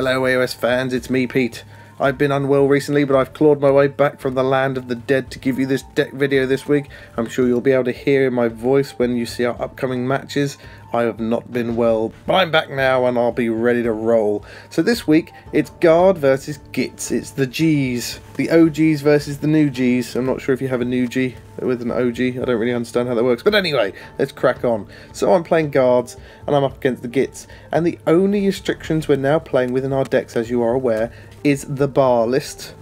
Hello AOS fans, it's me Pete. I've been unwell recently, but I've clawed my way back from the land of the dead to give you this deck video this week. I'm sure you'll be able to hear in my voice when you see our upcoming matches. I have not been well, but I'm back now and I'll be ready to roll. So this week, it's Guard versus Gits. It's the Gs, the OGs versus the new Gs. I'm not sure if you have a new G with an OG. I don't really understand how that works. But anyway, let's crack on. So I'm playing Guards and I'm up against the Gits. And the only restrictions we're now playing within our decks, as you are aware, is the bar list.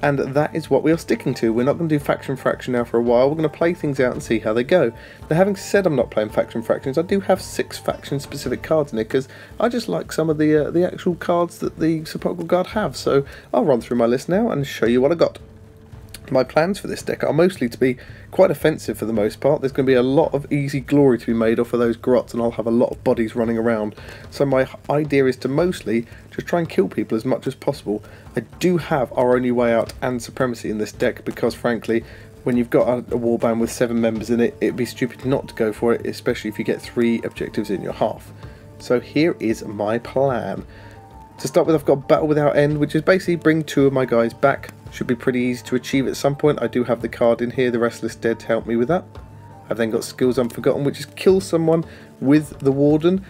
And that is what we are sticking to. We're not going to do faction fraction now for a while. We're going to play things out and see how they go. Now, having said I'm not playing faction fractions, I do have 6 faction specific cards in it because I just like some of the actual cards that the Sepulchral Guard have. So I'll run through my list now and show you what I got. My plans for this deck are mostly to be quite offensive for the most part. There's going to be a lot of easy glory to be made off of those grots, and I'll have a lot of bodies running around. So my idea is to mostly just try and kill people as much as possible. I do have Our Only Way Out and Supremacy in this deck because, frankly, when you've got a warband with 7 members in it, it'd be stupid not to go for it, especially if you get 3 objectives in your half. So here is my plan. To start with, I've got Battle Without End, which is basically bring 2 of my guys back. Should be pretty easy to achieve at some point. I do have the card in here, the Restless Dead, to help me with that. I've then got Skills Unforgotten, which is kill someone with the Warden.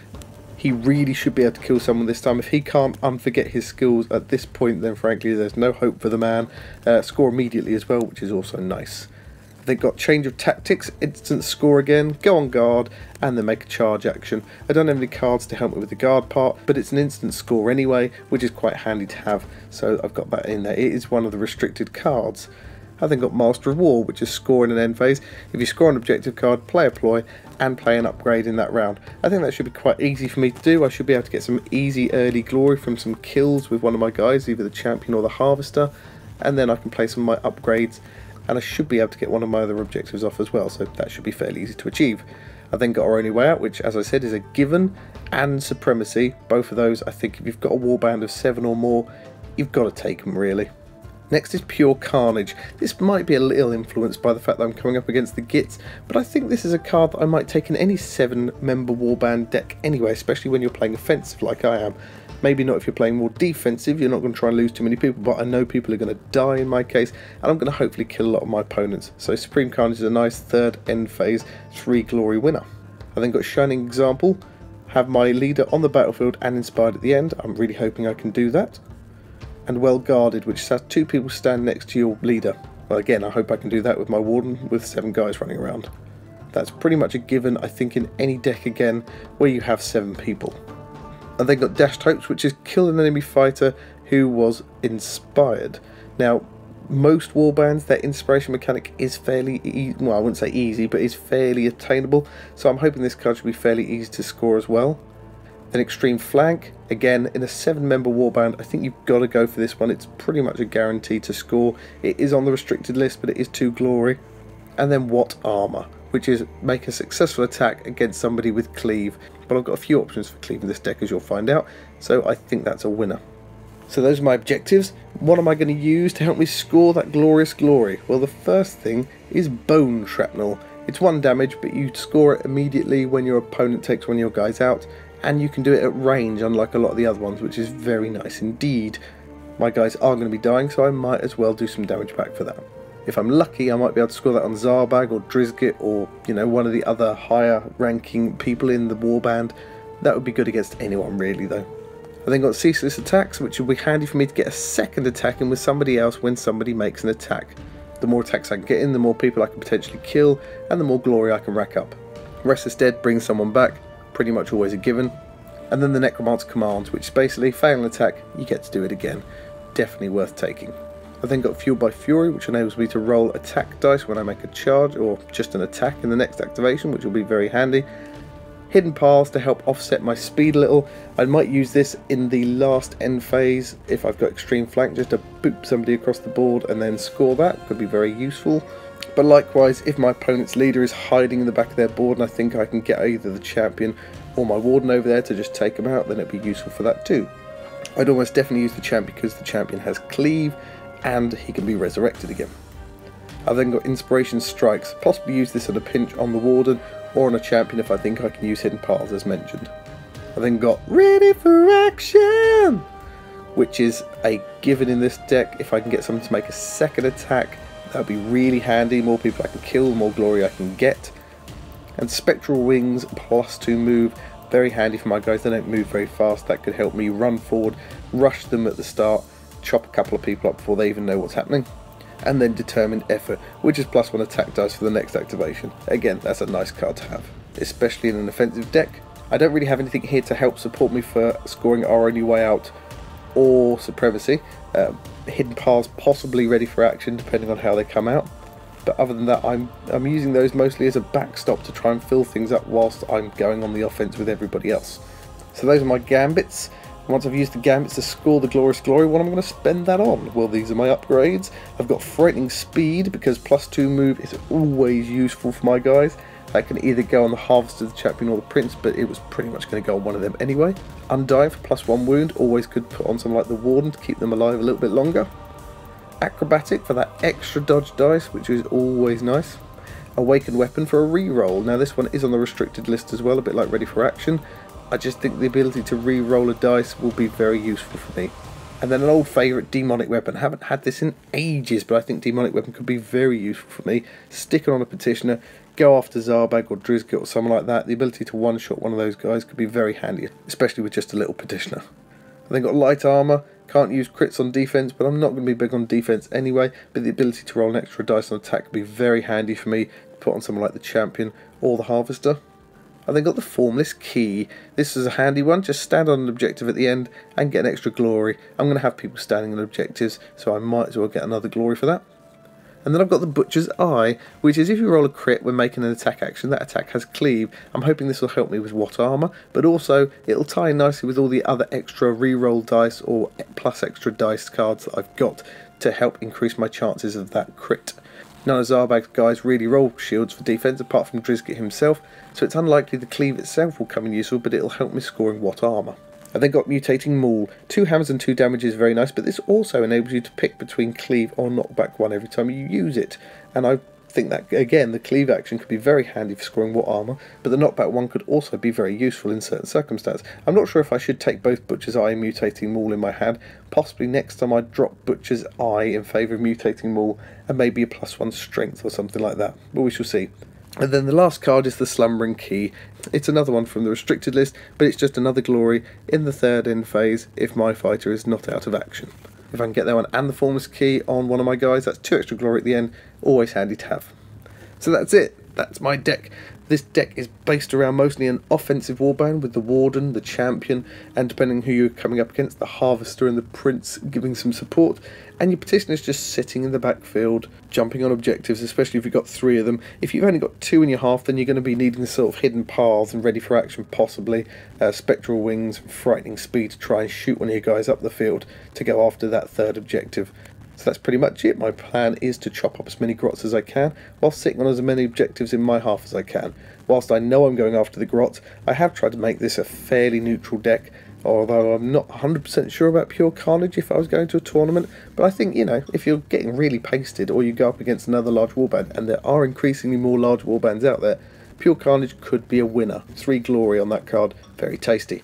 He really should be able to kill someone this time. If he can't unforget his skills at this point, then frankly there's no hope for the man. Score immediately as well, which is also nice. They've got Change of Tactics, instant score again, go on guard, and then make a charge action. I don't have any cards to help me with the guard part, but it's an instant score anyway, which is quite handy to have, so I've got that in there. It is one of the restricted cards. I've then got Master of War, which is score in an end phase. If you score an objective card, play a ploy, and play an upgrade in that round. I think that should be quite easy for me to do. I should be able to get some easy early glory from some kills with one of my guys, either the Champion or the Harvester, and then I can play some of my upgrades, and I should be able to get one of my other objectives off as well, so that should be fairly easy to achieve. I've then got Our Only Way Out, which, as I said, is a given, and Supremacy. Both of those, I think, if you've got a warband of 7 or more, you've got to take them, really. Next is Pure Carnage. This might be a little influenced by the fact that I'm coming up against the Gits, but I think this is a card that I might take in any 7-member warband deck anyway, especially when you're playing offensive like I am. Maybe not if you're playing more defensive, you're not going to try and lose too many people, but I know people are going to die in my case, and I'm going to hopefully kill a lot of my opponents. So Supreme Carnage is a nice 3rd end phase, 3 glory winner. I then got Shining Example, have my leader on the battlefield and inspired at the end. I'm really hoping I can do that. And Well Guarded, which has 2 people stand next to your leader. Well, again, I hope I can do that with my Warden with 7 guys running around. That's pretty much a given, I think, in any deck again where you have 7 people. And then got Dashed Hopes, which is kill an enemy fighter who was inspired. Now, most warbands, their inspiration mechanic is fairly easy. Well, I wouldn't say easy, but is fairly attainable. So I'm hoping this card should be fairly easy to score as well. Then Extreme Flank, again, in a 7-member warband, I think you've got to go for this one. It's pretty much a guarantee to score. It is on the restricted list, but it is 2 glory. And then What Armor, which is make a successful attack against somebody with Cleave. But I've got a few options for Cleave in this deck, as you'll find out, so I think that's a winner. So those are my objectives. What am I going to use to help me score that glorious glory? Well, the first thing is Bone Shrapnel. It's 1 damage, but you score it immediately when your opponent takes one of your guys out, and you can do it at range, unlike a lot of the other ones, which is very nice indeed. My guys are going to be dying, so I might as well do some damage back for that. If I'm lucky, I might be able to score that on Zarbag or Drizgit or, you know, one of the other higher ranking people in the warband. That would be good against anyone, really, though. I then got Ceaseless Attacks, which will be handy for me to get a 2nd attack in with somebody else when somebody makes an attack. The more attacks I can get in, the more people I can potentially kill, and the more glory I can rack up. Restless Dead brings someone back, pretty much always a given. And then the Necromancer Command, which is basically fail an attack, you get to do it again. Definitely worth taking. I then got Fueled by Fury, which enables me to roll attack dice when I make a charge or just an attack in the next activation, which will be very handy. Hidden Paths to help offset my speed a little. I might use this in the last end phase if I've got Extreme Flank, just to boop somebody across the board and then score that. Could be very useful. But likewise, if my opponent's leader is hiding in the back of their board and I think I can get either the Champion or my Warden over there to just take them out, then it'd be useful for that too. I'd almost definitely use the Champion because the Champion has Cleave and he can be resurrected again. I've then got Inspiration Strikes, possibly use this at a pinch on the Warden or on a Champion if I think I can use Hidden Paths as mentioned. I then got Ready for Action, which is a given in this deck. If I can get someone to make a second attack, that would be really handy. More people I can kill, the more glory I can get. And Spectral Wings +2 move, very handy for my guys. They don't move very fast. That could help me run forward, rush them at the start, chop a couple of people up before they even know what's happening. And then Determined Effort, which is +1 attack dice for the next activation. Again, that's a nice card to have, especially in an offensive deck. I don't really have anything here to help support me for scoring Our Only Way Out or Supremacy. Hidden Paths possibly ready for action depending on how they come out. But other than that, I'm using those mostly as a backstop to try and fill things up whilst I'm going on the offense with everybody else. So those are my gambits. Once I've used the gambits to score the Glorious Glory, what am I going to spend that on? Well, these are my upgrades. I've got Frightening Speed because +2 move is always useful for my guys. That can either go on the Harvester, the Champion or the Prince, but it was pretty much going to go on one of them anyway. Undying for +1 wound, always could put on something like the Warden to keep them alive a little bit longer. Acrobatic for that extra dodge dice, which is always nice. Awakened Weapon for a reroll. Now this one is on the restricted list as well, a bit like Ready for Action. I just think the ability to re-roll a dice will be very useful for me. And then an old favourite, Demonic Weapon. I haven't had this in ages, but I think Demonic Weapon could be very useful for me. Stick it on a Petitioner, go after Zarbag or Drizzt or someone like that. The ability to one-shot one of those guys could be very handy, especially with just a little Petitioner. I then got Light Armour. Can't use crits on defense, but I'm not going to be big on defense anyway. But the ability to roll an extra dice on attack could be very handy for me to put on someone like the Champion or the Harvester. I then got the Formless Key. This is a handy one. Just stand on an objective at the end and get an extra glory. I'm going to have people standing on objectives, so I might as well get another glory for that. And then I've got the Butcher's Eye, which is if you roll a crit when making an attack action, that attack has cleave. I'm hoping this will help me with What Armour, but also it'll tie in nicely with all the other extra reroll dice or plus extra dice cards that I've got to help increase my chances of that crit. None of Zarbag's guys really roll shields for defense apart from Drizzt himself, so it's unlikely the cleave itself will come in useful, but it'll help me scoring What Armour. I then got Mutating Maul. 2 hammers and 2 damage is very nice, but this also enables you to pick between cleave or knockback 1 every time you use it. And I think that, again, the cleave action could be very handy for scoring What Armour, but the knockback 1 could also be very useful in certain circumstances. I'm not sure if I should take both Butcher's Eye and Mutating Maul in my hand. Possibly next time I drop Butcher's Eye in favour of Mutating Maul and maybe a +1 strength or something like that, but we shall see. And then the last card is the Slumbering Key. It's another one from the restricted list, but it's just another glory in the third end phase if my fighter is not out of action. If I can get that one and the Formless Key on one of my guys, that's 2 extra glory at the end, always handy to have. So that's it, that's my deck. This deck is based around mostly an offensive warband with the Warden, the Champion, and depending who you're coming up against, the Harvester and the Prince giving some support, and your Petitioner's just sitting in the backfield, jumping on objectives, especially if you've got 3 of them. If you've only got 2 in your half, then you're going to be needing sort of Hidden Paths and Ready for Action, possibly, Spectral Wings, Frightening Speed to try and shoot one of your guys up the field to go after that 3rd objective. So that's pretty much it. My plan is to chop up as many grots as I can, while sitting on as many objectives in my half as I can. Whilst I know I'm going after the grot, I have tried to make this a fairly neutral deck, although I'm not 100% sure about pure Carnage if I was going to a tournament. But I think, you know, if you're getting really pasted or you go up against another large warband, and there are increasingly more large warbands out there, pure Carnage could be a winner. 3 glory on that card, very tasty.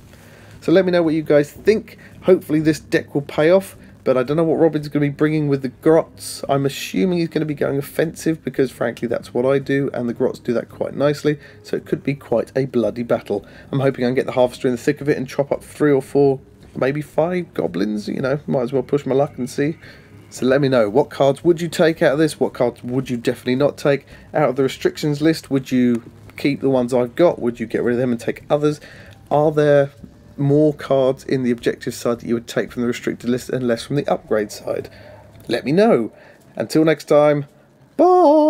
So let me know what you guys think. Hopefully this deck will pay off. But I don't know what Robin's going to be bringing with the grots. I'm assuming he's going to be going offensive because frankly that's what I do and the grots do that quite nicely. So it could be quite a bloody battle. I'm hoping I can get the Harvester in the thick of it and chop up 3 or 4, maybe 5 goblins. You know, might as well push my luck and see. So let me know, what cards would you take out of this? What cards would you definitely not take? Out of the restrictions list, would you keep the ones I've got? Would you get rid of them and take others? Are there more cards in the objective side that you would take from the restricted list and less from the upgrade side? Let me know. Until next time, bye!